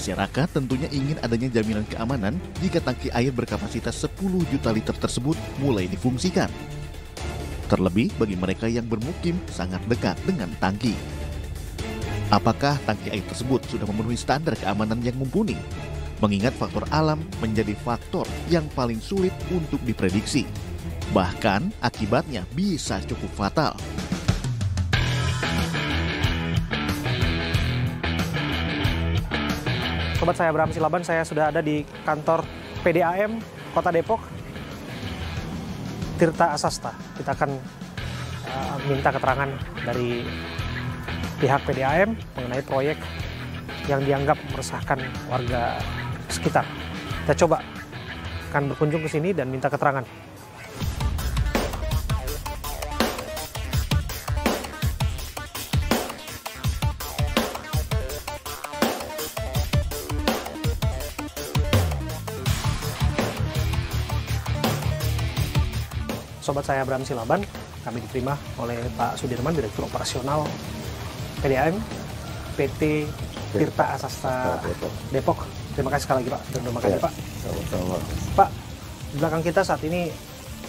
Masyarakat tentunya ingin adanya jaminan keamanan jika tangki air berkapasitas 10 juta liter tersebut mulai difungsikan. Terlebih bagi mereka yang bermukim sangat dekat dengan tangki. Apakah tangki air tersebut sudah memenuhi standar keamanan yang mumpuni? Mengingat faktor alam menjadi faktor yang paling sulit untuk diprediksi. Bahkan akibatnya bisa cukup fatal. Sobat saya Abraham Silaban, saya sudah ada di kantor PDAM Kota Depok, Tirta Asasta. Kita akan minta keterangan dari pihak PDAM mengenai proyek yang dianggap meresahkan warga sekitar. Kita coba akan berkunjung ke sini dan minta keterangan. Sobat saya Abraham Silaban, kami diterima oleh Pak Sudirman, Direktur Operasional PDAM PT Tirta Asasta Depok. Terima kasih sekali lagi Pak, dan terima kasih Pak. Sama-sama. Pak, di belakang kita saat ini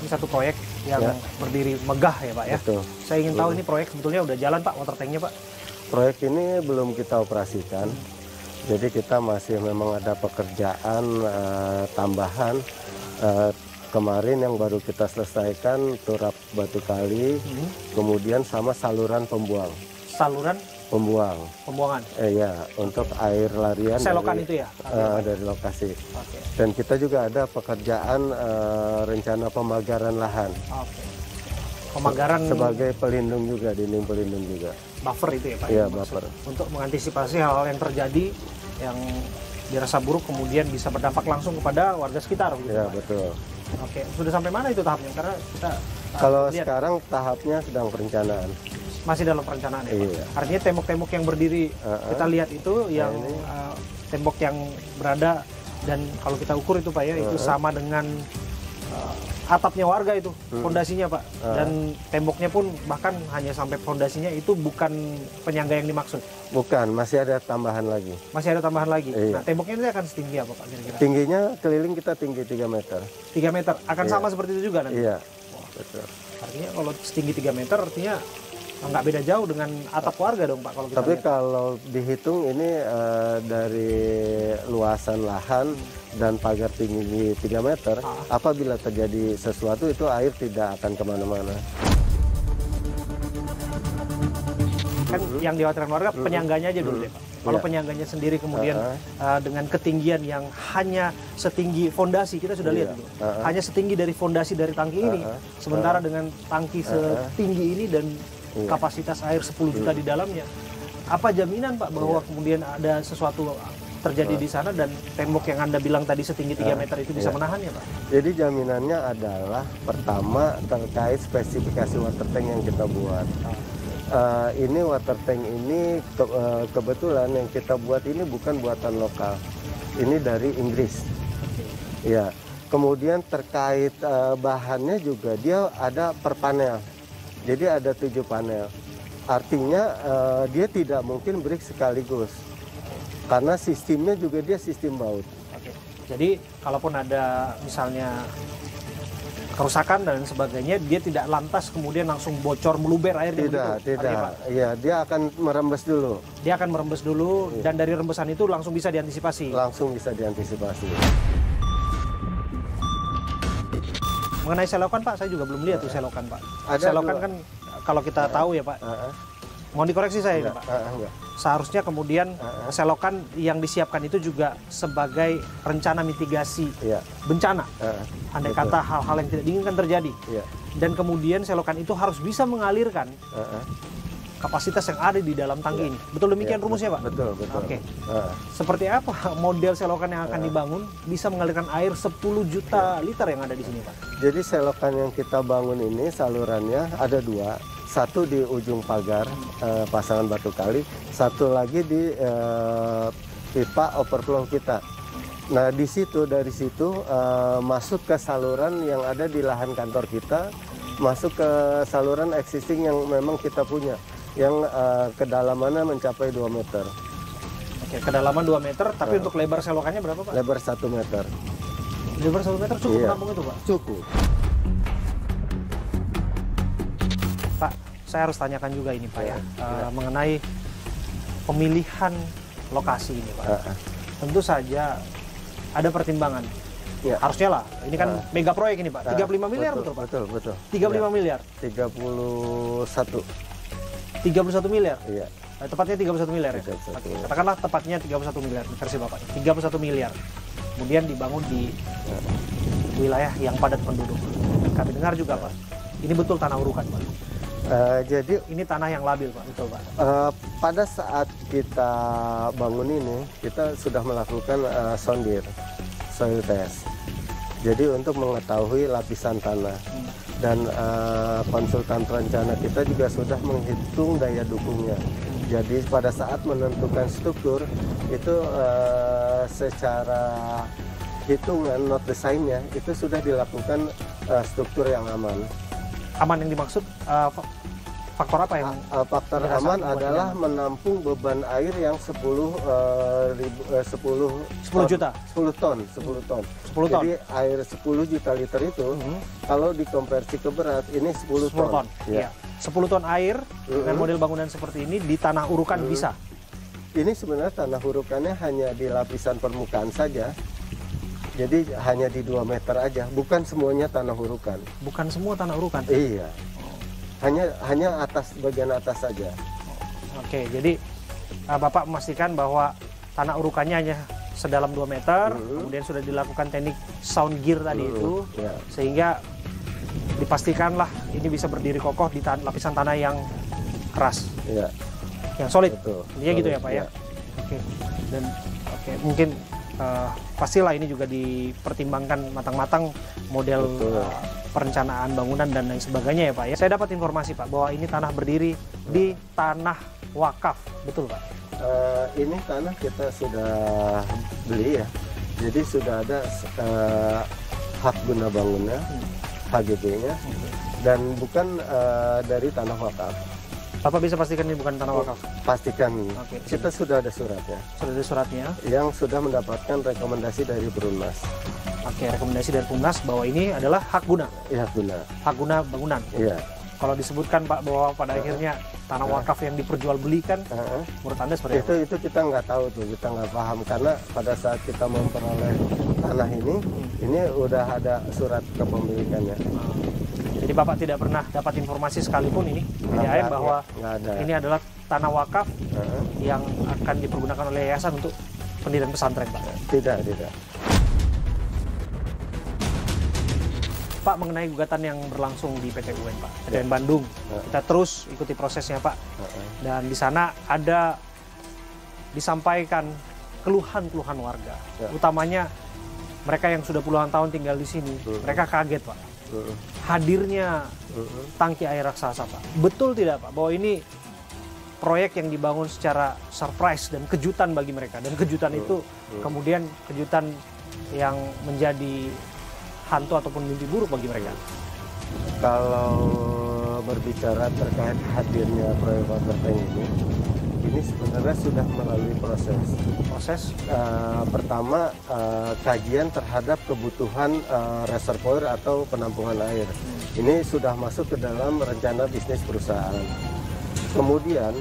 satu proyek yang berdiri megah ya Pak ya. Betul. Saya ingin tahu ini proyek sebetulnya udah jalan Pak, water tanknya Pak? Proyek ini belum kita operasikan, jadi kita masih memang ada pekerjaan tambahan. Kemarin yang baru kita selesaikan turap batu kali, kemudian sama saluran pembuang. Saluran pembuangan. Ya, untuk air larian Selokan dari, itu ya? dari lokasi. Oke. Dan kita juga ada pekerjaan rencana pemagaran lahan. Oke. Pemagaran Sebagai pelindung juga, dinding pelindung juga. buffer itu ya Pak? Iya, Maksud, buffer. untuk mengantisipasi hal-hal yang terjadi yang dirasa buruk kemudian bisa berdampak langsung kepada warga sekitar. Gitu, Ya, Pak? betul. Oke, sudah sampai mana itu tahapnya? Karena kita Kalau lihat sekarang tahapnya sedang perencanaan. masih dalam perencanaan ya Pak? Iya. Artinya tembok-tembok yang berdiri kita lihat itu yang tembok yang berada, dan kalau kita ukur itu Pak ya, itu sama dengan atapnya warga itu, fondasinya Pak. Dan temboknya pun bahkan hanya sampai fondasinya, itu bukan penyangga yang dimaksud. Bukan, masih ada tambahan lagi. Masih ada tambahan lagi. Iya. Nah, temboknya ini akan setinggi apa Pak kira-kira? Tingginya keliling kita tinggi 3 meter. 3 meter. Akan Iya. sama seperti itu juga nanti? Iya, Wah, betul. artinya kalau setinggi 3 meter artinya nggak beda jauh dengan atap warga dong Pak kalau kita Tapi lihat. kalau dihitung ini dari luasan lahan dan pagar tinggi 3 meter, apabila terjadi sesuatu itu air tidak akan kemana-mana. Kan yang dikhawatirkan warga penyangganya aja dulu deh Pak. Kalau Iya. penyangganya sendiri kemudian dengan ketinggian yang hanya setinggi fondasi, kita sudah lihat Iya. dulu, hanya setinggi dari fondasi dari tangki ini, sementara dengan tangki setinggi ini dan kapasitas air 10 juta di dalamnya, apa jaminan Pak bahwa kemudian ada sesuatu terjadi di sana dan tembok yang Anda bilang tadi setinggi 3 meter itu bisa menahannya Pak? Jadi jaminannya adalah pertama terkait spesifikasi water tank yang kita buat. Ini water tank ini kebetulan yang kita buat ini bukan buatan lokal, ini dari Inggris. Ya, kemudian terkait bahannya juga dia ada per panel, jadi ada 7 panel. Artinya dia tidak mungkin break sekaligus, karena sistemnya juga dia sistem baut. Oke. Jadi kalaupun ada misalnya kerusakan dan sebagainya, dia tidak lantas kemudian langsung bocor meluber airnya begitu? Artinya, Pak? Iya, dia akan merembes dulu. Dia akan merembes dulu dan dari rembesan itu langsung bisa diantisipasi. Langsung bisa diantisipasi. Mengenai selokan Pak, saya juga belum lihat tuh selokan Pak. Ada Selokan 2. kan kalau kita tahu ya Pak, mohon dikoreksi saya ini Pak. Enggak. Seharusnya kemudian selokan yang disiapkan itu juga sebagai rencana mitigasi Iya. bencana. Andai Betul. kata hal-hal yang tidak diinginkan terjadi. Iya. Dan kemudian selokan itu harus bisa mengalirkan kapasitas yang ada di dalam tangki ini. Betul demikian rumusnya Pak? Betul, betul. Oke. Seperti apa model selokan yang akan dibangun bisa mengalirkan air 10 juta liter yang ada di sini Pak? Jadi selokan yang kita bangun ini salurannya ada 2. Satu di ujung pagar pasangan batu kali, satu lagi di pipa overflow kita. Nah dari situ masuk ke saluran yang ada di lahan kantor kita, masuk ke saluran existing yang memang kita punya, yang kedalamannya mencapai 2 meter. Oke, kedalaman 2 meter, tapi untuk lebar selokannya berapa, Pak? Lebar 1 meter. Lebar 1 meter cukup menampung itu, Pak? Cukup. Pak, saya harus tanyakan juga ini, Pak, mengenai pemilihan lokasi ini, Pak. Tentu saja ada pertimbangan. Ya. Harusnya lah, ini kan mega proyek ini, Pak. 35 miliar betul, Pak? Betul. 35 miliar? 31 miliar? Iya. Tepatnya 31 miliar ya? Oke, katakanlah tepatnya 31 miliar versi Bapak. 31 miliar. Kemudian dibangun di wilayah yang padat penduduk. Dan kami dengar juga, Pak, ini betul tanah urukan, Pak. Jadi ini tanah yang labil, Pak, betul, Pak. Pada saat kita bangun ini, kita sudah melakukan sondir, soil test. Jadi untuk mengetahui lapisan tanah dan konsultan perencana kita juga sudah menghitung daya dukungnya. Jadi pada saat menentukan struktur itu secara hitungan not desainnya itu sudah dilakukan struktur yang aman. Aman yang dimaksud faktor apa yang? Faktor aman adalah menampung beban air yang 10 juta. 10 ton. Jadi air 10 juta liter itu kalau dikonversi ke berat ini 10 ton. Ya. 10 ton air dengan model bangunan seperti ini di tanah urukan bisa. Ini sebenarnya tanah urukannya hanya di lapisan permukaan saja. Jadi hanya di 2 meter aja, bukan semuanya tanah urukan. Bukan semua tanah urukan? Iya. Hanya bagian atas saja. Oke, jadi Bapak memastikan bahwa tanah urukannya hanya sedalam 2 meter, kemudian sudah dilakukan teknik sound gear tadi itu, sehingga dipastikanlah ini bisa berdiri kokoh di lapisan tanah yang keras, yang solid. Intinya gitu ya, Pak ya. Oke, dan mungkin pastilah ini juga dipertimbangkan matang-matang model perencanaan bangunan dan lain sebagainya ya, Pak ya. Saya dapat informasi, Pak, bahwa ini tanah berdiri di tanah wakaf, betul, Pak? Ini tanah kita sudah beli ya, jadi sudah ada hak guna bangunnya, HGB-nya, dan bukan dari tanah wakaf. Bapak bisa pastikan ini bukan tanah wakaf? Pastikan. Kita sudah ada suratnya. Sudah ada suratnya? Yang sudah mendapatkan rekomendasi dari Perumnas. Oke, rekomendasi dari Perumnas bahwa ini adalah hak guna? Iya, hak guna. Hak guna bangunan? Iya. Kalau disebutkan, Pak, bahwa pada akhirnya tanah wakaf yang diperjualbelikan, menurut Anda seperti apa? Itu kita nggak tahu tuh, kita nggak paham. Karena pada saat kita memperoleh tanah ini udah ada surat kepemilikannya. Jadi Bapak tidak pernah dapat informasi sekalipun ini bahwa ini adalah tanah wakaf yang akan dipergunakan oleh yayasan untuk pendirian pesantren, Pak? Tidak. Pak, mengenai gugatan yang berlangsung di PT UN, Pak, PT UN Bandung, kita terus ikuti prosesnya, Pak. Dan di sana ada disampaikan keluhan-keluhan warga, utamanya mereka yang sudah puluhan tahun tinggal di sini. Mereka kaget, Pak, hadirnya tangki air raksasa, Pak. Betul tidak, Pak, bahwa ini proyek yang dibangun secara surprise dan kejutan bagi mereka, dan kejutan itu kemudian kejutan yang menjadi hantu ataupun mimpi buruk bagi mereka? Kalau berbicara terkait hadirnya proyek water tank ini sebenarnya sudah melalui proses. Pertama, kajian terhadap kebutuhan reservoir atau penampungan air. Ini sudah masuk ke dalam rencana bisnis perusahaan. Kemudian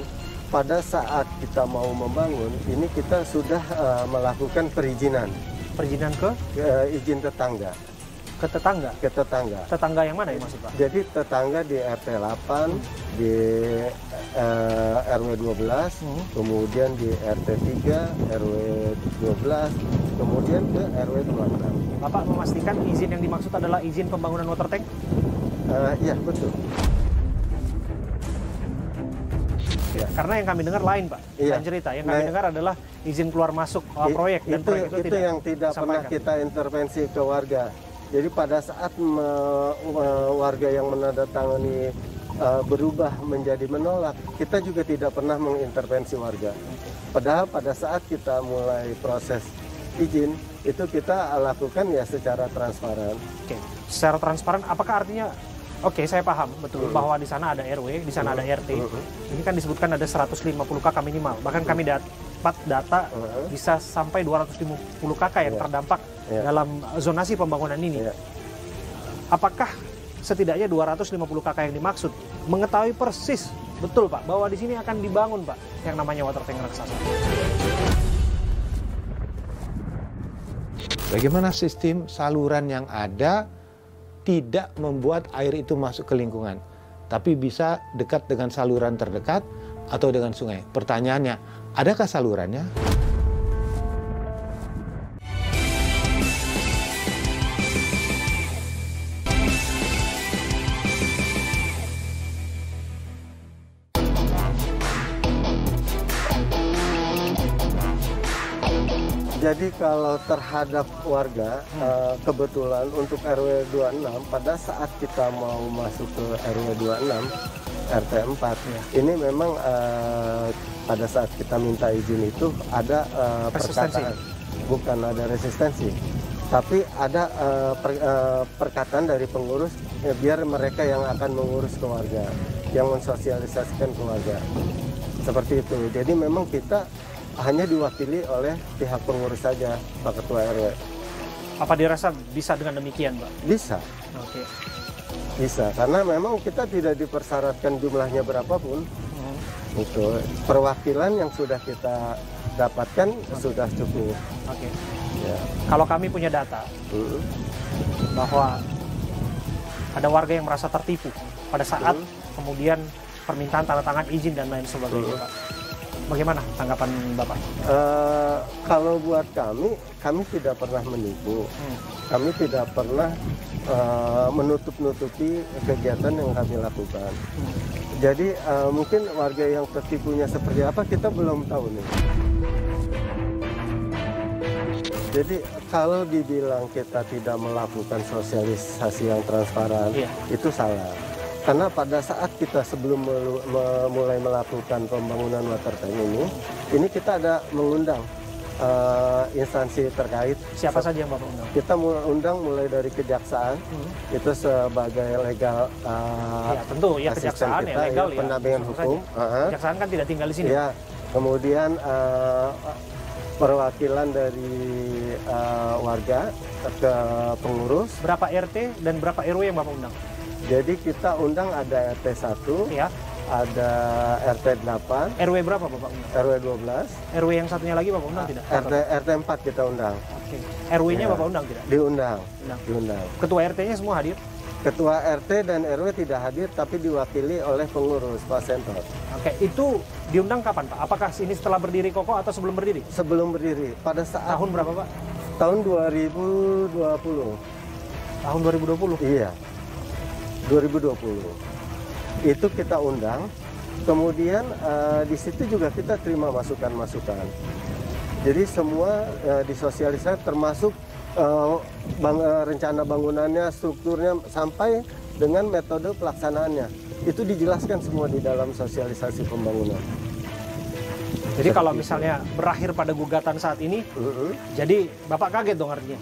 pada saat kita mau membangun, ini kita sudah melakukan perizinan. Perizinan ke? Izin tetangga. Ke tetangga? Ke tetangga. Tetangga yang mana ya maksud, Pak? Jadi tetangga di RT 8, di RW 12, kemudian di RT 3, RW 12, kemudian ke RW 26. Bapak memastikan izin yang dimaksud adalah izin pembangunan water tank? Iya, betul. Ya, karena yang kami dengar lain, Pak. Lain cerita. Yang kami dengar adalah izin keluar masuk proyek, dan proyek itu yang tidak pernah kita intervensi ke warga. Jadi pada saat warga yang menandatangani berubah menjadi menolak, kita juga tidak pernah mengintervensi warga. Padahal pada saat kita mulai proses izin, itu kita lakukan ya secara transparan. Oke, secara transparan, apakah artinya, oke, saya paham betul bahwa di sana ada RW, di sana ada RT. Ini kan disebutkan ada 150 KK minimal. Bahkan kami dapat data bisa sampai 250 kakak yang terdampak dalam zonasi pembangunan ini. Apakah setidaknya 250 kakak yang dimaksud mengetahui persis betul Pak bahwa di sini akan dibangun Pak yang namanya water tank raksasa? Bagaimana sistem saluran yang ada tidak membuat air itu masuk ke lingkungan, tapi bisa dekat dengan saluran terdekat atau dengan sungai. Pertanyaannya, adakah salurannya? Jadi kalau terhadap warga, kebetulan untuk RW 26, pada saat kita mau masuk ke RW 26, RT 4, ini memang pada saat kita minta izin itu ada perkataan, bukan ada resistensi, tapi ada perkataan dari pengurus, biar mereka yang akan mengurus ke warga, yang mensosialisasikan ke warga. Seperti itu. Jadi memang kita hanya diwakili oleh pihak pengurus saja, Pak Ketua RW. Apa dirasa bisa dengan demikian, Pak? Bisa. Oke. Bisa, karena memang kita tidak dipersyaratkan jumlahnya berapapun. Itu perwakilan yang sudah kita dapatkan sudah cukup. Oke. Ya. Kalau kami punya data bahwa ada warga yang merasa tertipu pada saat kemudian permintaan tanda tangan izin dan lain sebagainya, Pak. Bagaimana tanggapan Bapak? Kalau buat kami tidak pernah menipu. Kami tidak pernah menutup-nutupi kegiatan yang kami lakukan. Jadi mungkin warga yang tertipunya seperti apa kita belum tahu nih. Jadi kalau dibilang kita tidak melakukan sosialisasi yang transparan, itu salah. Karena pada saat kita sebelum mulai melakukan pembangunan water tank ini kita ada mengundang instansi terkait. Siapa saja yang Bapak undang? Kita undang mulai dari kejaksaan, itu sebagai legal ya, tentu ya kejaksaan kita, ya legal ya. pendampingan hukum. Kejaksaan kan tidak tinggal di sini. Ya, kemudian perwakilan dari warga ke pengurus. Berapa RT dan berapa RW yang Bapak undang? Jadi kita undang ada RT 1, ya, ada RT 8, RW berapa Bapak undang? RW 12, RW yang satunya lagi Bapak undang tidak? RT 4 kita undang. Oke. RW-nya Ya. Bapak undang tidak? Diundang. Diundang. Ketua RT-nya semua hadir? Ketua RT dan RW tidak hadir, tapi diwakili oleh pengurus Pak Sentor. Oke, itu diundang kapan Pak? Apakah ini setelah berdiri kokoh atau sebelum berdiri? Sebelum berdiri. Pada saat Tahun berapa Pak? Tahun 2020. Tahun 2020? Iya. 2020 itu kita undang, kemudian di situ juga kita terima masukan-masukan. Jadi semua disosialisasikan, termasuk rencana bangunannya, strukturnya, sampai dengan metode pelaksanaannya. Itu dijelaskan semua di dalam sosialisasi pembangunan. Jadi kalau misalnya berakhir pada gugatan saat ini, jadi Bapak kaget dong artinya?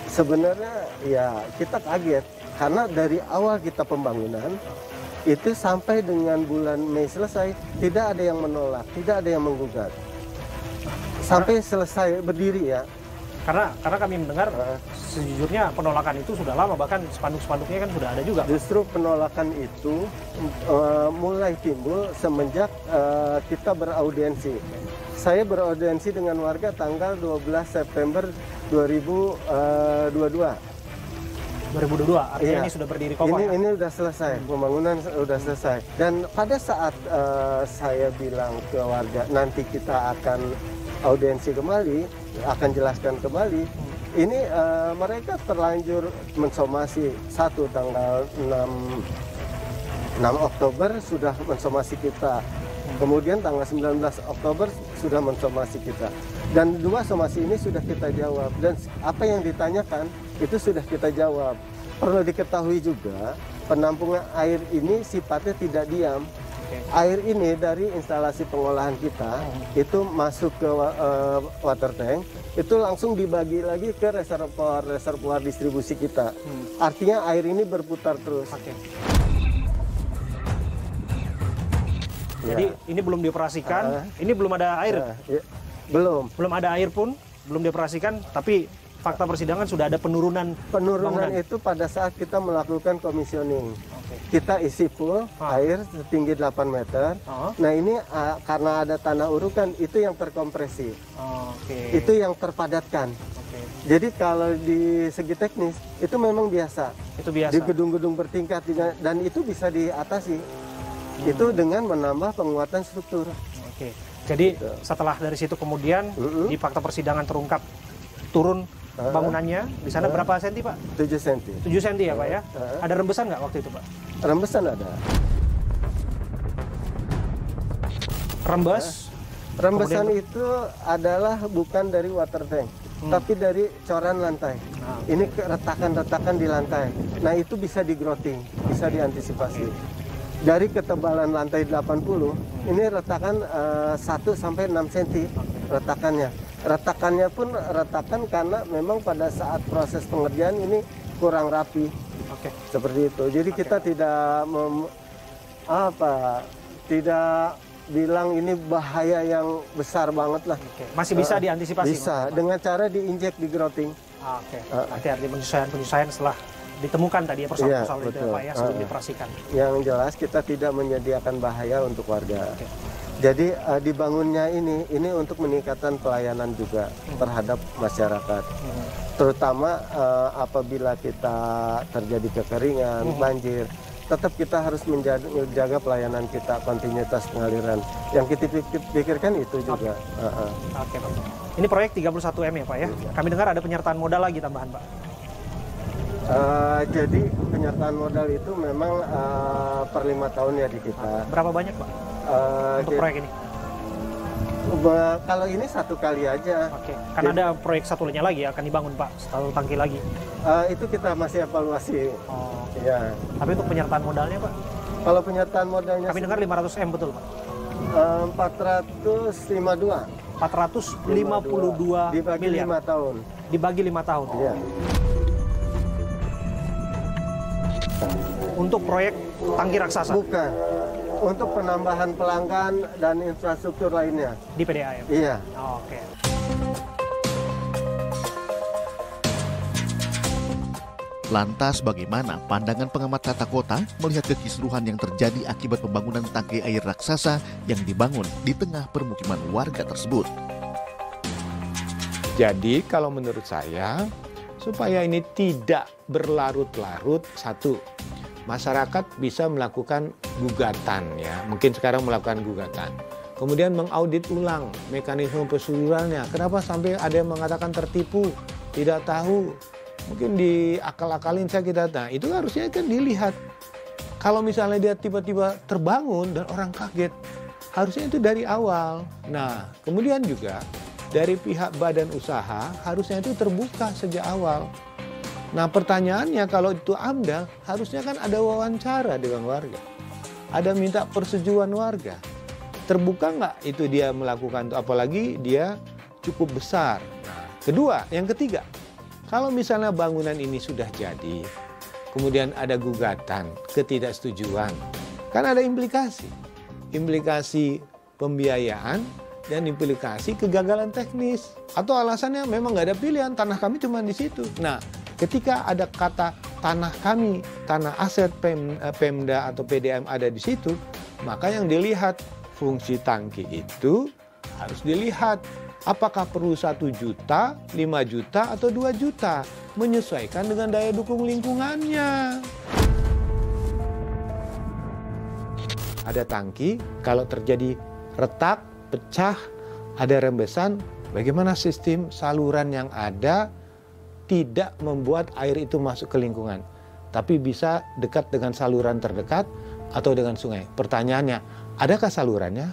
Sebenarnya ya kita kaget. Karena dari awal kita pembangunan, itu sampai dengan bulan Mei selesai, tidak ada yang menolak, tidak ada yang menggugat. Sampai selesai berdiri ya. Karena kami mendengar sejujurnya penolakan itu sudah lama, bahkan spanduk-spanduknya kan sudah ada juga. Justru penolakan itu mulai timbul semenjak kita beraudiensi. Saya beraudiensi dengan warga tanggal 12 September 2022. 2022, artinya ini sudah berdiri kokoh. Ini sudah selesai, pembangunan sudah selesai. Dan pada saat saya bilang ke warga, nanti kita akan audiensi kembali, akan jelaskan kembali, ini mereka terlanjur mensomasi. Satu tanggal 6 Oktober sudah mensomasi kita. Kemudian tanggal 19 Oktober sudah mensomasi kita. Dan dua somasi ini sudah kita jawab. Dan apa yang ditanyakan itu sudah kita jawab. Perlu diketahui juga, penampungan air ini sifatnya tidak diam. Air ini dari instalasi pengolahan kita, itu masuk ke water tank, itu langsung dibagi lagi ke reservoir distribusi kita. Artinya air ini berputar terus. Jadi ini belum dioperasikan, ini belum ada air. Ya, belum. Belum ada air pun, belum dioperasikan, tapi fakta persidangan sudah ada penurunan bangunan. Itu pada saat kita melakukan commissioning. Kita isi full air setinggi 8 meter. Nah ini karena ada tanah urukan, itu yang terkompresi. Itu yang terpadatkan. Jadi kalau di segi teknis itu memang biasa. Itu biasa. Di gedung-gedung bertingkat dan itu bisa diatasi. Itu dengan menambah penguatan struktur. Jadi setelah dari situ kemudian di fakta persidangan terungkap turun bangunannya. Di sana berapa senti, Pak? 7 senti. 7 senti ya, Pak ya? Ada rembesan nggak waktu itu, Pak? Rembesan ada. Rembesan itu adalah bukan dari water tank, tapi dari coran lantai. Ini retakan-retakan di lantai. Nah itu bisa di-grouting, bisa diantisipasi. Dari ketebalan lantai 80, ini retakan 1 sampai 6 cm retakannya. Retakannya pun retakan karena memang pada saat proses pengerjaan ini kurang rapi. Seperti itu. Jadi kita tidak tidak bilang ini bahaya yang besar banget lah. Masih bisa diantisipasi? Bisa, dengan cara diinjek, di-grouting. Artinya penyesuaian setelah ditemukan tadi ya persoalan-persoalan itu Pak ya sebelum dioperasikan. Yang jelas kita tidak menyediakan bahaya untuk warga. Jadi dibangunnya ini untuk meningkatkan pelayanan juga terhadap masyarakat. Terutama apabila kita terjadi kekeringan, banjir, tetap kita harus menjaga pelayanan kita, kontinuitas pengaliran. Yang kita pikirkan itu juga. Pak. Ini proyek 31M ya Pak ya? Kami dengar ada penyertaan modal lagi tambahan Pak. Jadi penyertaan modal itu memang per 5 tahun ya di kita. Berapa banyak Pak untuk proyek ini? Kalau ini 1 kali aja. Kan ada proyek satunya lagi akan dibangun Pak, 1 tangki lagi. Itu kita masih evaluasi. Ya. Tapi untuk penyertaan modalnya Pak? Kalau penyertaan modalnya... Kami dengar 500M betul Pak? 452. 452 dibagi miliar. 5 tahun. Dibagi 5 tahun? Iya. Untuk proyek tangki raksasa? Bukan. Untuk penambahan pelanggan dan infrastruktur lainnya. Di PDAM? Iya. Lantas bagaimana pandangan pengamat tata kota melihat kekisruhan yang terjadi akibat pembangunan tangki air raksasa yang dibangun di tengah permukiman warga tersebut? Jadi kalau menurut saya, supaya ini tidak berlarut-larut, satu, masyarakat bisa melakukan gugatan ya, mungkin sekarang melakukan gugatan. Kemudian mengaudit ulang mekanisme prosedurannya. Kenapa sampai ada yang mengatakan tertipu, tidak tahu, mungkin diakal-akalin saya kita. Nah itu harusnya kan dilihat. Kalau misalnya dia tiba-tiba terbangun dan orang kaget, harusnya itu dari awal. Nah kemudian juga dari pihak badan usaha harusnya itu terbuka sejak awal. Nah pertanyaannya kalau itu AMDAL, harusnya kan ada wawancara dengan warga. Ada minta persetujuan warga. Terbuka nggak itu dia melakukan itu, apalagi dia cukup besar. Nah, kedua, yang ketiga, kalau misalnya bangunan ini sudah jadi, kemudian ada gugatan, ketidaksetujuan, kan ada implikasi. Implikasi pembiayaan dan implikasi kegagalan teknis. Atau alasannya memang nggak ada pilihan, tanah kami cuma di situ. Nah, ketika ada kata tanah kami, tanah aset Pemda atau PDAM ada di situ, maka yang dilihat fungsi tangki itu harus dilihat. Apakah perlu 1 juta, 5 juta, atau 2 juta? Menyesuaikan dengan daya dukung lingkungannya. Ada tangki, kalau terjadi retak, pecah, ada rembesan, bagaimana sistem saluran yang ada tidak membuat air itu masuk ke lingkungan, tapi bisa dekat dengan saluran terdekat atau dengan sungai. Pertanyaannya, adakah salurannya?